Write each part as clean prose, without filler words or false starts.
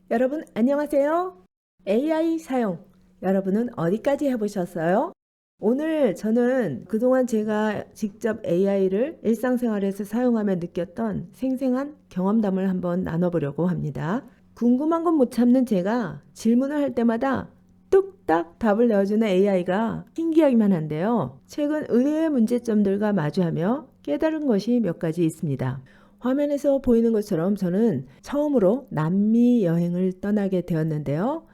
여러분 안녕하세요. AI 사용 여러분은 어디까지 해보셨어요? 오늘 저는 그동안 제가 직접 AI를 일상생활에서 사용하며 느꼈던 생생한 경험담을 한번 나눠보려고 합니다. 궁금한 건 못 참는 제가 질문을 할 때마다 뚝딱 답을 내어주는 AI가 신기하기만 한데요. 최근 의외의 문제점들과 마주하며 깨달은 것이 몇 가지 있습니다. 화면에서 보이는 것처럼 저는 처음으로 남미 여행을 떠나게 되었는데요.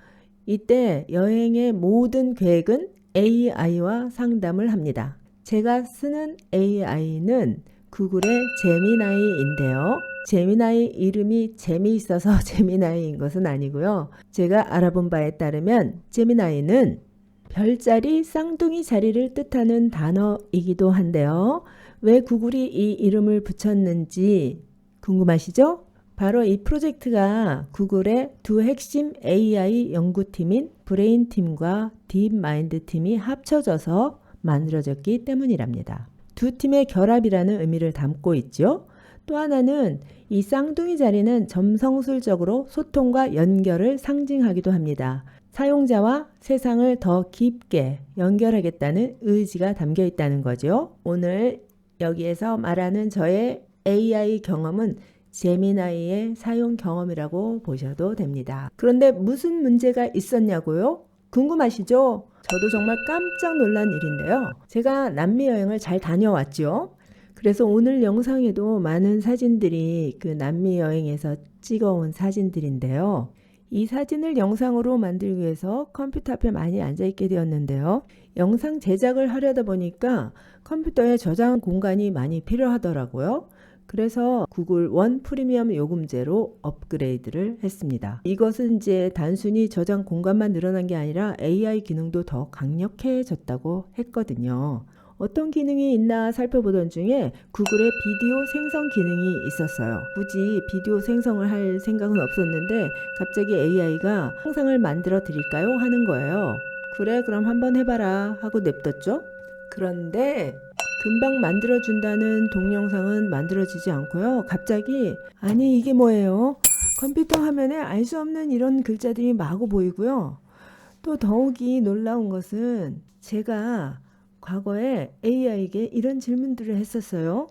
이때 여행의 모든 계획은 AI와 상담을 합니다. 제가 쓰는 AI는 구글의 제미나이인데요. 제미나이 이름이 재미있어서 제미나이인 것은 아니고요. 제가 알아본 바에 따르면 제미나이는 별자리 쌍둥이 자리를 뜻하는 단어이기도 한데요. 왜 구글이 이 이름을 붙였는지 궁금하시죠? 바로 이 프로젝트가 구글의 두 핵심 AI 연구팀인 브레인팀과 딥마인드 팀이 합쳐져서 만들어졌기 때문이랍니다. 두 팀의 결합이라는 의미를 담고 있죠. 또 하나는 이 쌍둥이 자리는 점성술적으로 소통과 연결을 상징하기도 합니다. 사용자와 세상을 더 깊게 연결하겠다는 의지가 담겨 있다는 거죠. 오늘 여기에서 말하는 저의 AI 경험은 제미나이의 사용 경험이라고 보셔도 됩니다. 그런데 무슨 문제가 있었냐고요? 궁금하시죠? 저도 정말 깜짝 놀란 일인데요. 제가 남미 여행을 잘 다녀왔죠. 그래서 오늘 영상에도 많은 사진들이 그 남미 여행에서 찍어온 사진들인데요. 이 사진을 영상으로 만들기 위해서 컴퓨터 앞에 많이 앉아있게 되었는데요. 영상 제작을 하려다 보니까 컴퓨터에 저장 공간이 많이 필요하더라고요. 그래서 구글 원 프리미엄 요금제로 업그레이드를 했습니다. 이것은 이제 단순히 저장 공간만 늘어난 게 아니라 AI 기능도 더 강력해졌다고 했거든요. 어떤 기능이 있나 살펴보던 중에 구글의 비디오 생성 기능이 있었어요. 굳이 비디오 생성을 할 생각은 없었는데 갑자기 AI가 영상을 만들어 드릴까요? 하는 거예요. 그래, 그럼 한번 해봐라 하고 냅뒀죠. 그런데 금방 만들어준다는 동영상은 만들어지지 않고요. 갑자기 아니 이게 뭐예요? 컴퓨터 화면에 알 수 없는 이런 글자들이 마구 보이고요. 또 더욱이 놀라운 것은 제가 과거에 AI에게 이런 질문들을 했었어요.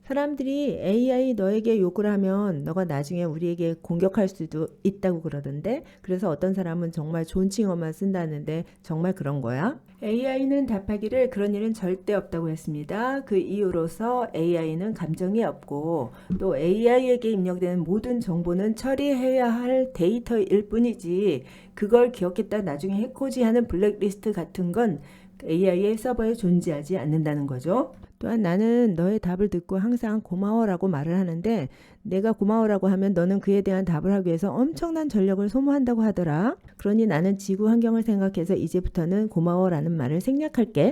사람들이 AI 너에게 욕을 하면 너가 나중에 우리에게 공격할 수도 있다고 그러던데, 그래서 어떤 사람은 정말 존칭어만 쓴다는데 정말 그런 거야? AI는 답하기를 그런 일은 절대 없다고 했습니다. 그 이유로서 AI는 감정이 없고 또 AI에게 입력되는 모든 정보는 처리해야 할 데이터일 뿐이지 그걸 기억했다 나중에 해코지하는 블랙리스트 같은 건 AI의 서버에 존재하지 않는다는 거죠. 또한 나는 너의 답을 듣고 항상 고마워라고 말을 하는데 내가 고마워라고 하면 너는 그에 대한 답을 하기 위해서 엄청난 전력을 소모한다고 하더라. 그러니 나는 지구 환경을 생각해서 이제부터는 고마워라는 말을 생략할게.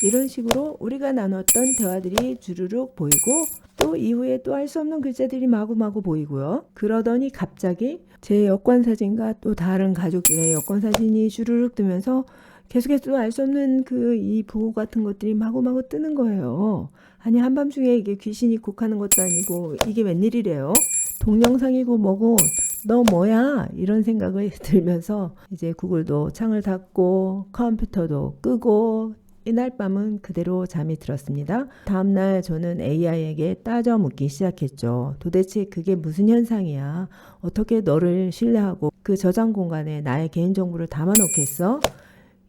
이런 식으로 우리가 나눴던 대화들이 주르륵 보이고 또 이후에 또 알 수 없는 글자들이 마구마구 보이고요. 그러더니 갑자기 제 여권 사진과 또 다른 가족들의 여권 사진이 주르륵 뜨면서 계속해서 알 수 없는 이 부호 같은 것들이 마구마구 뜨는 거예요. 아니 한밤중에 이게 귀신이 곡하는 것도 아니고 이게 웬일이래요? 동영상이고 뭐고 너 뭐야? 이런 생각을 들면서 이제 구글도 창을 닫고 컴퓨터도 끄고 이날 밤은 그대로 잠이 들었습니다. 다음날 저는 AI에게 따져 묻기 시작했죠. 도대체 그게 무슨 현상이야? 어떻게 너를 신뢰하고 그 저장 공간에 나의 개인정보를 담아놓겠어?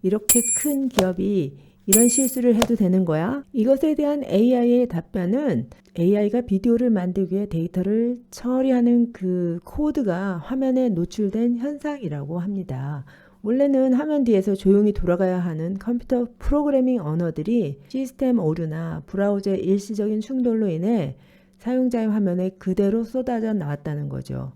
이렇게 큰 기업이 이런 실수를 해도 되는 거야? 이것에 대한 AI의 답변은 AI가 비디오를 만들기 위해 데이터를 처리하는 그 코드가 화면에 노출된 현상이라고 합니다. 원래는 화면 뒤에서 조용히 돌아가야 하는 컴퓨터 프로그래밍 언어들이 시스템 오류나 브라우저의 일시적인 충돌로 인해 사용자의 화면에 그대로 쏟아져 나왔다는 거죠.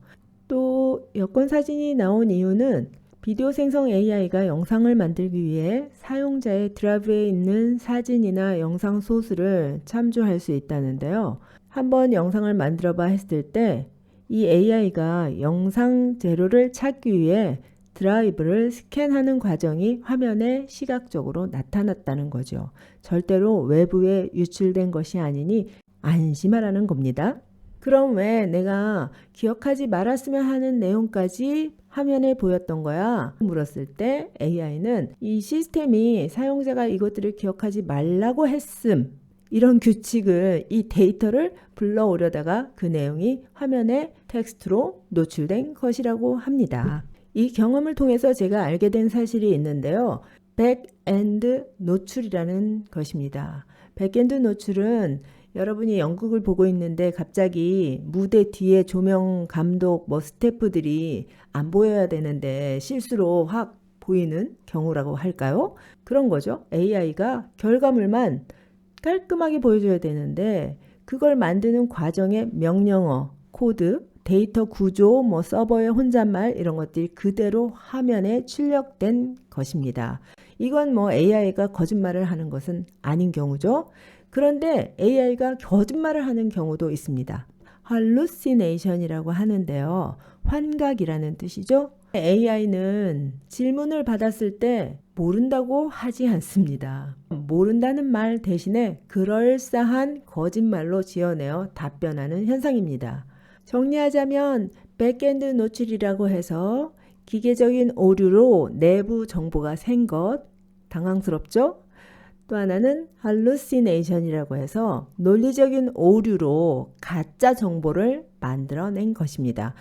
또 여권 사진이 나온 이유는 비디오 생성 AI가 영상을 만들기 위해 사용자의 드라이브에 있는 사진이나 영상 소스를 참조할 수 있다는데요. 한번 영상을 만들어봐 했을 때 이 AI가 영상 재료를 찾기 위해 드라이브를 스캔하는 과정이 화면에 시각적으로 나타났다는 거죠. 절대로 외부에 유출된 것이 아니니 안심하라는 겁니다. 그럼 왜 내가 기억하지 말았으면 하는 내용까지 화면에 보였던 거야? 물었을 때 AI는 이 시스템이 사용자가 이것들을 기억하지 말라고 했음. 이런 규칙을, 이 데이터를 불러오려다가 그 내용이 화면에 텍스트로 노출된 것이라고 합니다. 이 경험을 통해서 제가 알게 된 사실이 있는데요. 백엔드 노출이라는 것입니다. 백엔드 노출은 여러분이 연극을 보고 있는데 갑자기 무대 뒤에 조명 감독, 스태프들이 안 보여야 되는데 실수로 확 보이는 경우라고 할까요? 그런 거죠. AI가 결과물만 깔끔하게 보여줘야 되는데 그걸 만드는 과정의 명령어, 코드, 데이터 구조, 서버의 혼잣말 이런 것들이 그대로 화면에 출력된 것입니다. 이건 AI가 거짓말을 하는 것은 아닌 경우죠. 그런데 AI가 거짓말을 하는 경우도 있습니다. hallucination이라고 하는데요. 환각이라는 뜻이죠. AI는 질문을 받았을 때 모른다고 하지 않습니다. 모른다는 말 대신에 그럴싸한 거짓말로 지어내어 답변하는 현상입니다. 정리하자면 백엔드 노출이라고 해서 기계적인 오류로 내부 정보가 샌 것, 당황스럽죠? 또 하나는 hallucination이라고 해서 논리적인 오류로 가짜 정보를 만들어낸 것입니다.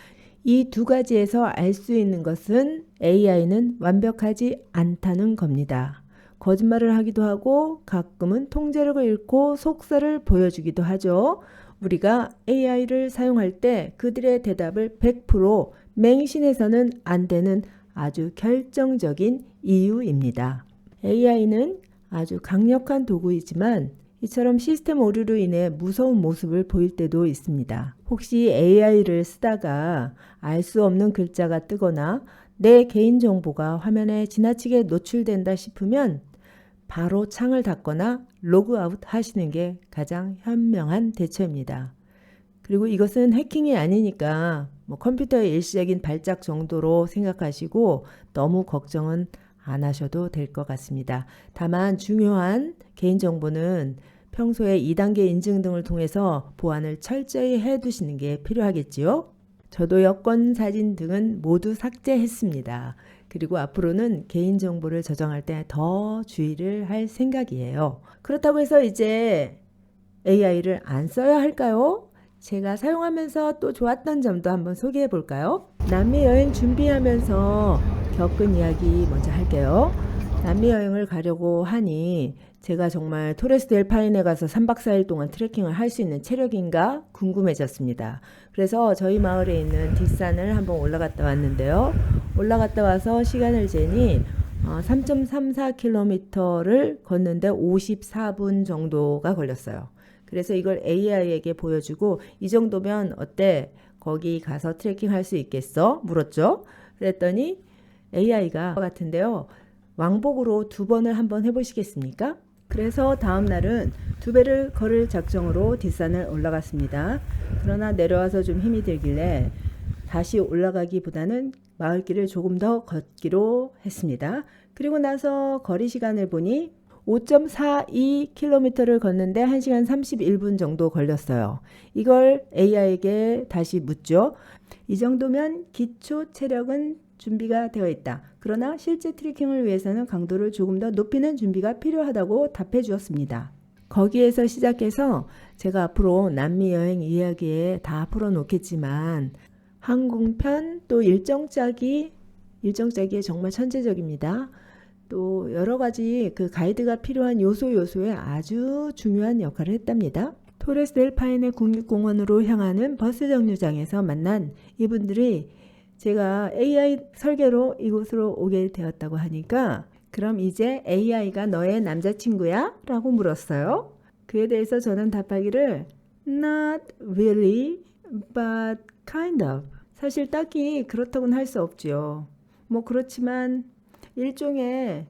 이 두 가지에서 알 수 있는 것은 AI는 완벽하지 않다는 겁니다. 거짓말을 하기도 하고 가끔은 통제력을 잃고 속살을 보여주기도 하죠. 우리가 AI를 사용할 때 그들의 대답을 100% 맹신해서는 안 되는 아주 결정적인 이유입니다. AI는 아주 강력한 도구이지만 이처럼 시스템 오류로 인해 무서운 모습을 보일 때도 있습니다. 혹시 AI를 쓰다가 알 수 없는 글자가 뜨거나 내 개인정보가 화면에 지나치게 노출된다 싶으면 바로 창을 닫거나 로그아웃 하시는 게 가장 현명한 대처입니다. 그리고 이것은 해킹이 아니니까 컴퓨터의 일시적인 발작 정도로 생각하시고 너무 걱정은 안 하셔도 될 것 같습니다. 다만 중요한 개인정보는 평소에 2단계 인증 등을 통해서 보안을 철저히 해두시는 게 필요하겠지요. 저도 여권, 사진 등은 모두 삭제했습니다. 그리고 앞으로는 개인정보를 저장할 때 더 주의를 할 생각이에요. 그렇다고 해서 이제 AI를 안 써야 할까요? 제가 사용하면서 또 좋았던 점도 한번 소개해 볼까요? 남미 여행 준비하면서 겪은 이야기 먼저 할게요. 남미 여행을 가려고 하니 제가 정말 토레스 델 파인에 가서 3박 4일 동안 트레킹을 할 수 있는 체력인가 궁금해졌습니다. 그래서 저희 마을에 있는 뒷산을 한번 올라갔다 왔는데요. 올라갔다 와서 시간을 재니 3.34km를 걷는데 54분 정도가 걸렸어요. 그래서 이걸 AI에게 보여주고 이 정도면 어때? 거기 가서 트레킹 할 수 있겠어? 물었죠. 그랬더니 AI가 같은데요. 왕복으로 2번을 한번 해보시겠습니까? 그래서 다음 날은 2배를 걸을 작정으로 뒷산을 올라갔습니다. 그러나 내려와서 좀 힘이 들길래 다시 올라가기보다는 마을길을 조금 더 걷기로 했습니다. 그리고 나서 거리 시간을 보니 5.42km를 걷는데 1시간 31분 정도 걸렸어요. 이걸 AI에게 다시 묻죠. 이 정도면 기초 체력은 준비가 되어 있다. 그러나 실제 트레킹을 위해서는 강도를 조금 더 높이는 준비가 필요하다고 답해 주었습니다. 거기에서 시작해서 제가 앞으로 남미 여행 이야기에 다 풀어놓겠지만 항공편 또 일정 짜기에 정말 천재적입니다. 또 여러 가지 그 가이드가 필요한 요소에 아주 중요한 역할을 했답니다. 토레스 델 파인의 국립공원으로 향하는 버스 정류장에서 만난 이분들이 제가 AI 설계로 이곳으로 오게 되었다고 하니까 그럼 이제 AI가 너의 남자친구야? 라고 물었어요. 그에 대해서 저는 답하기를 Not really, but kind of. 사실 딱히 그렇다고는 할 수 없지요. 그렇지만 일종의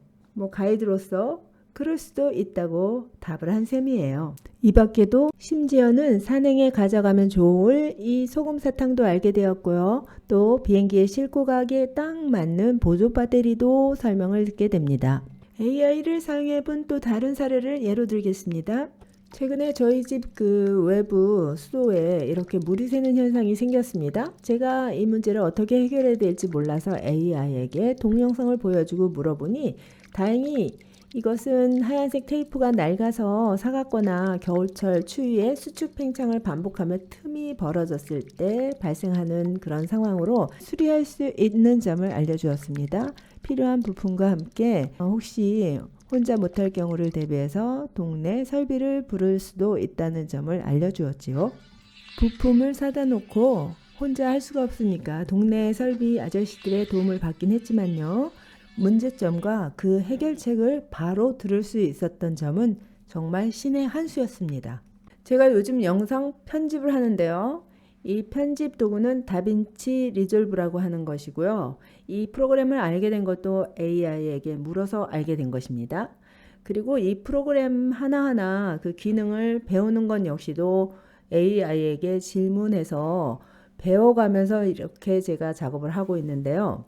가이드로서 그럴 수도 있다고 답을 한 셈이에요. 이 밖에도 심지어는 산행에 가져가면 좋을 이 소금 사탕도 알게 되었고요. 또 비행기에 싣고 가기에 딱 맞는 보조 배터리도 설명을 듣게 됩니다. AI를 사용해 본 또 다른 사례를 예로 들겠습니다. 최근에 저희 집 그 외부 수도에 이렇게 물이 새는 현상이 생겼습니다. 제가 이 문제를 어떻게 해결해야 될지 몰라서 AI에게 동영상을 보여주고 물어보니 다행히 이것은 하얀색 테이프가 낡아서 사갔거나 겨울철 추위에 수축 팽창을 반복하며 틈이 벌어졌을 때 발생하는 그런 상황으로 수리할 수 있는 점을 알려주었습니다. 필요한 부품과 함께 혹시 혼자 못할 경우를 대비해서 동네 설비를 부를 수도 있다는 점을 알려주었지요. 부품을 사다 놓고 혼자 할 수가 없으니까 동네 설비 아저씨들의 도움을 받긴 했지만요. 문제점과 그 해결책을 바로 들을 수 있었던 점은 정말 신의 한 수였습니다. 제가 요즘 영상 편집을 하는데요. 이 편집 도구는 다빈치 리졸브라고 하는 것이고요. 이 프로그램을 알게 된 것도 AI에게 물어서 알게 된 것입니다. 그리고 이 프로그램 하나하나 그 기능을 배우는 건 역시도 AI에게 질문해서 배워가면서 이렇게 제가 작업을 하고 있는데요.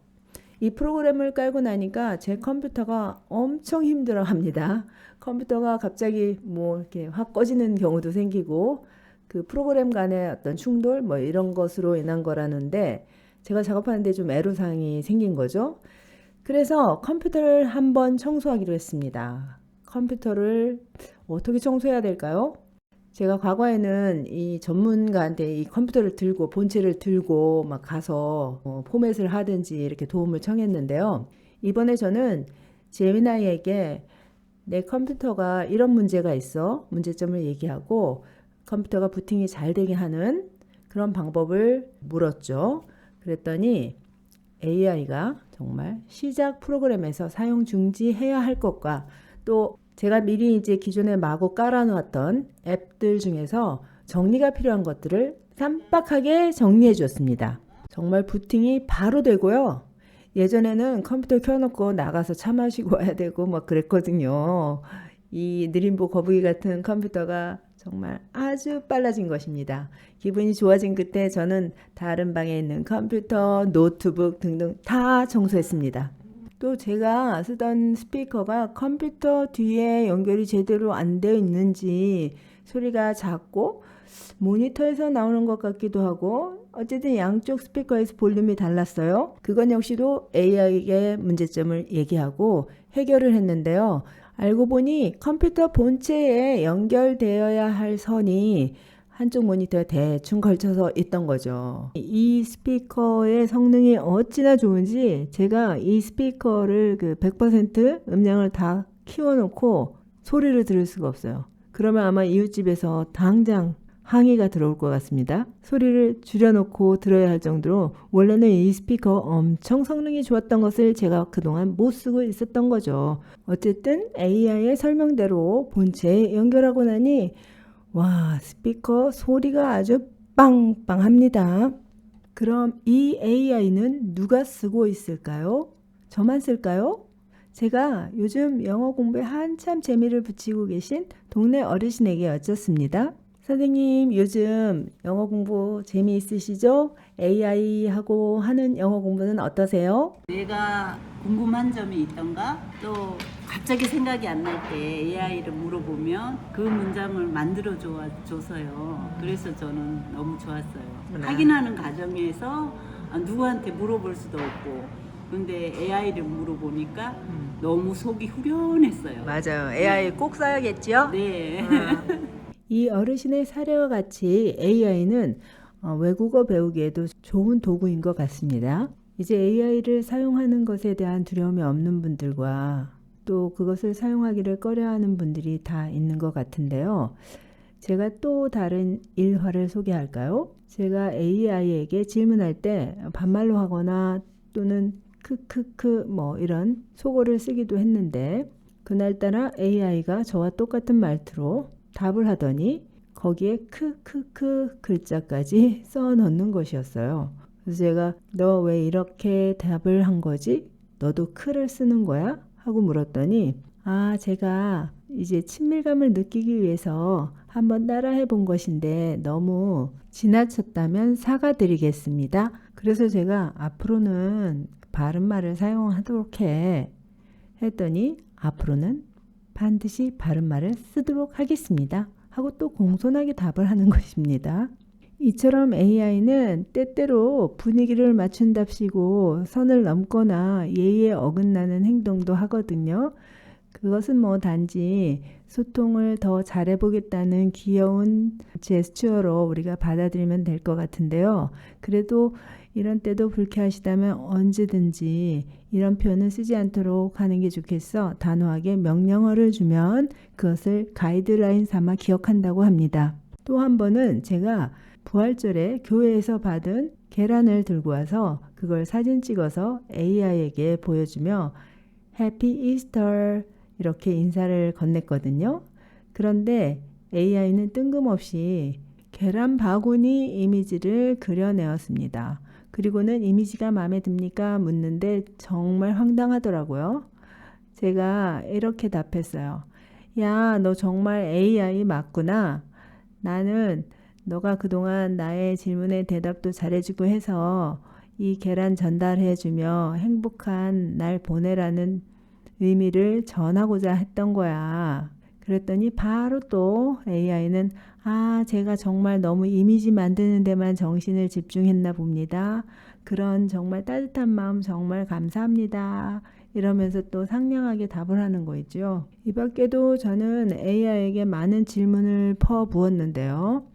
이 프로그램을 깔고 나니까 제 컴퓨터가 엄청 힘들어 합니다. 컴퓨터가 갑자기 뭐 이렇게 확 꺼지는 경우도 생기고 그 프로그램 간의 어떤 충돌 뭐 이런 것으로 인한 거라는데 제가 작업하는데 좀 애로사항이 생긴 거죠. 그래서 컴퓨터를 한번 청소하기로 했습니다. 컴퓨터를 어떻게 청소해야 될까요? 제가 과거에는 이 전문가한테 이 컴퓨터를 들고 본체를 들고 막 가서 포맷을 하든지 이렇게 도움을 청했는데요. 이번에 저는 제미나이에게 내 컴퓨터가 이런 문제가 있어 문제점을 얘기하고 컴퓨터가 부팅이 잘 되게 하는 그런 방법을 물었죠. 그랬더니 AI가 정말 시작 프로그램에서 사용 중지해야 할 것과 또 제가 미리 이제 기존에 마구 깔아놓았던 앱들 중에서 정리가 필요한 것들을 깜빡하게 정리해 줬습니다. 정말 부팅이 바로 되고요. 예전에는 컴퓨터 켜놓고 나가서 차 마시고 와야 되고 막 그랬거든요. 이 느림보 거북이 같은 컴퓨터가 정말 아주 빨라진 것입니다. 기분이 좋아진 끝에 저는 다른 방에 있는 컴퓨터, 노트북 등등 다 청소했습니다. 또 제가 쓰던 스피커가 컴퓨터 뒤에 연결이 제대로 안 되어 있는지 소리가 작고 모니터에서 나오는 것 같기도 하고 어쨌든 양쪽 스피커에서 볼륨이 달랐어요. 그건 역시도 AI의 문제점을 얘기하고 해결을 했는데요. 알고 보니 컴퓨터 본체에 연결되어야 할 선이 한쪽 모니터에 대충 걸쳐서 있던 거죠. 이 스피커의 성능이 어찌나 좋은지 제가 이 스피커를 그 100% 음량을 다 키워놓고 소리를 들을 수가 없어요. 그러면 아마 이웃집에서 당장 항의가 들어올 것 같습니다. 소리를 줄여놓고 들어야 할 정도로 원래는 이 스피커 엄청 성능이 좋았던 것을 제가 그동안 못 쓰고 있었던 거죠. 어쨌든 AI의 설명대로 본체에 연결하고 나니 와, 스피커 소리가 아주 빵빵합니다. 그럼 이 AI는 누가 쓰고 있을까요? 저만 쓸까요? 제가 요즘 영어 공부에 한참 재미를 붙이고 계신 동네 어르신에게 여쭙습니다. 선생님, 요즘 영어 공부 재미있으시죠? AI하고 하는 영어 공부는 어떠세요? 내가 궁금한 점이 있던가 또 갑자기 생각이 안 날 때 AI를 물어보면 그 문장을 만들어 줘서요. 그래서 저는 너무 좋았어요. 확인하는 과정에서 누구한테 물어볼 수도 없고 근데 AI를 물어보니까 너무 속이 후련했어요. 맞아요. AI 꼭 써야겠죠? 네. 이 어르신의 사례와 같이 AI는 외국어 배우기에도 좋은 도구인 것 같습니다. 이제 AI를 사용하는 것에 대한 두려움이 없는 분들과 또 그것을 사용하기를 꺼려하는 분들이 다 있는 것 같은데요. 제가 또 다른 일화를 소개할까요? 제가 AI에게 질문할 때 반말로 하거나 또는 크크크 뭐 이런 속어를 쓰기도 했는데 그날따라 AI가 저와 똑같은 말투로 답을 하더니 거기에 크크크 글자까지 써 넣는 것이었어요. 그래서 제가 너 왜 이렇게 답을 한 거지? 너도 크를 쓰는 거야? 하고 물었더니 제가 이제 친밀감을 느끼기 위해서 한번 따라해 본 것인데 너무 지나쳤다면 사과드리겠습니다. 그래서 제가 앞으로는 바른말을 사용하도록 했더니 앞으로는 반드시 바른말을 쓰도록 하겠습니다 하고 또 공손하게 답을 하는 것입니다. 이처럼 AI는 때때로 분위기를 맞춘답시고 선을 넘거나 예의에 어긋나는 행동도 하거든요. 그것은 뭐 단지 소통을 더 잘해보겠다는 귀여운 제스처로 우리가 받아들이면 될 것 같은데요. 그래도 이런 때도 불쾌하시다면 언제든지 이런 표현은 쓰지 않도록 하는 게 좋겠어. 단호하게 명령어를 주면 그것을 가이드라인 삼아 기억한다고 합니다. 또 한 번은 제가 부활절에 교회에서 받은 계란을 들고 와서 그걸 사진 찍어서 AI에게 보여주며 해피 이스터 이렇게 인사를 건넸거든요. 그런데 AI는 뜬금없이 계란 바구니 이미지를 그려내었습니다. 그리고는 이미지가 마음에 듭니까? 묻는데 정말 황당하더라고요. 제가 이렇게 답했어요. 야, 너 정말 AI 맞구나. 나는 너가 그동안 나의 질문에 대답도 잘해주고 해서 이 계란 전달해주며 행복한 날 보내라는 의미를 전하고자 했던 거야. 그랬더니 바로 또 AI는 제가 정말 너무 이미지 만드는 데만 정신을 집중했나 봅니다. 그런 정말 따뜻한 마음 정말 감사합니다. 이러면서 또 상냥하게 답을 하는 거 있죠. 이 밖에도 저는 AI에게 많은 질문을 퍼부었는데요.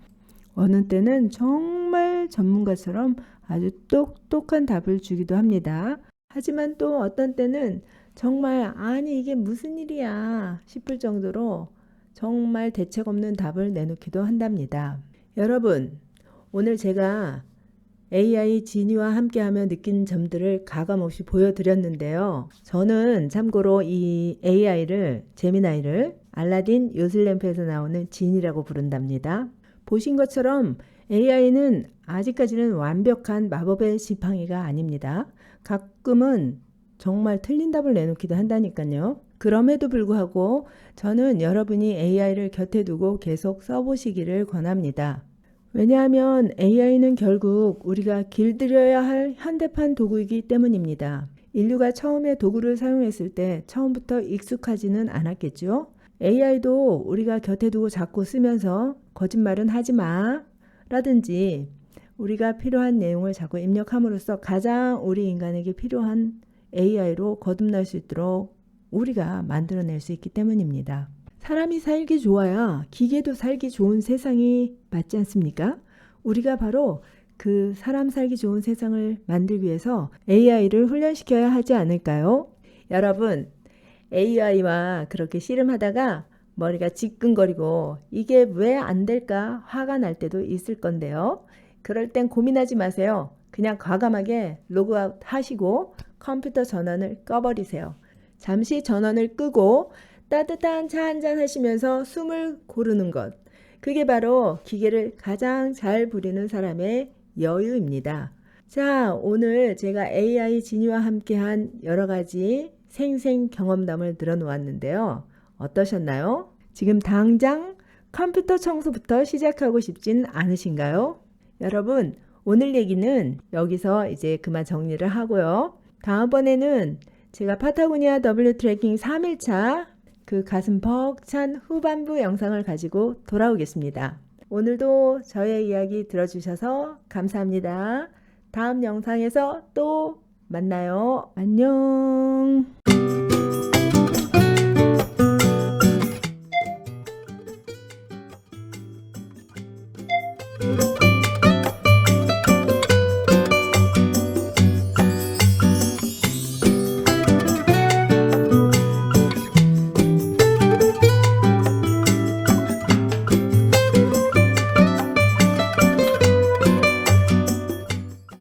어느 때는 정말 전문가처럼 아주 똑똑한 답을 주기도 합니다. 하지만 또 어떤 때는 정말 아니 이게 무슨 일이야 싶을 정도로 정말 대책 없는 답을 내놓기도 한답니다. 여러분, 오늘 제가 AI 지니와 함께하며 느낀 점들을 가감없이 보여드렸는데요. 저는 참고로 이 AI를, 제미나이를 알라딘 요술램프에서 나오는 지니라고 부른답니다. 보신 것처럼 AI는 아직까지는 완벽한 마법의 지팡이가 아닙니다. 가끔은 정말 틀린 답을 내놓기도 한다니까요. 그럼에도 불구하고 저는 여러분이 AI를 곁에 두고 계속 써보시기를 권합니다. 왜냐하면 AI는 결국 우리가 길들여야 할 현대판 도구이기 때문입니다. 인류가 처음에 도구를 사용했을 때 처음부터 익숙하지는 않았겠죠. AI도 우리가 곁에 두고 자꾸 쓰면서 거짓말은 하지 마 라든지 우리가 필요한 내용을 자꾸 입력함으로써 가장 우리 인간에게 필요한 AI로 거듭날 수 있도록 우리가 만들어낼 수 있기 때문입니다. 사람이 살기 좋아야 기계도 살기 좋은 세상이 맞지 않습니까? 우리가 바로 그 사람 살기 좋은 세상을 만들기 위해서 AI를 훈련시켜야 하지 않을까요? 여러분, AI와 그렇게 씨름하다가 머리가 지끈거리고 이게 왜 안 될까 화가 날 때도 있을 건데요. 그럴 땐 고민하지 마세요. 그냥 과감하게 로그아웃 하시고 컴퓨터 전원을 꺼버리세요. 잠시 전원을 끄고 따뜻한 차 한잔 하시면서 숨을 고르는 것. 그게 바로 기계를 가장 잘 부리는 사람의 여유입니다. 자, 오늘 제가 AI 지니와 함께한 여러 가지 생생 경험담을 늘어놓았는데요. 어떠셨나요? 지금 당장 컴퓨터 청소부터 시작하고 싶진 않으신가요? 여러분, 오늘 얘기는 여기서 이제 그만 정리를 하고요. 다음번에는 제가 파타고니아 W 트레킹 3일차 그 가슴 벅찬 후반부 영상을 가지고 돌아오겠습니다. 오늘도 저의 이야기 들어주셔서 감사합니다. 다음 영상에서 또 만나요. 안녕.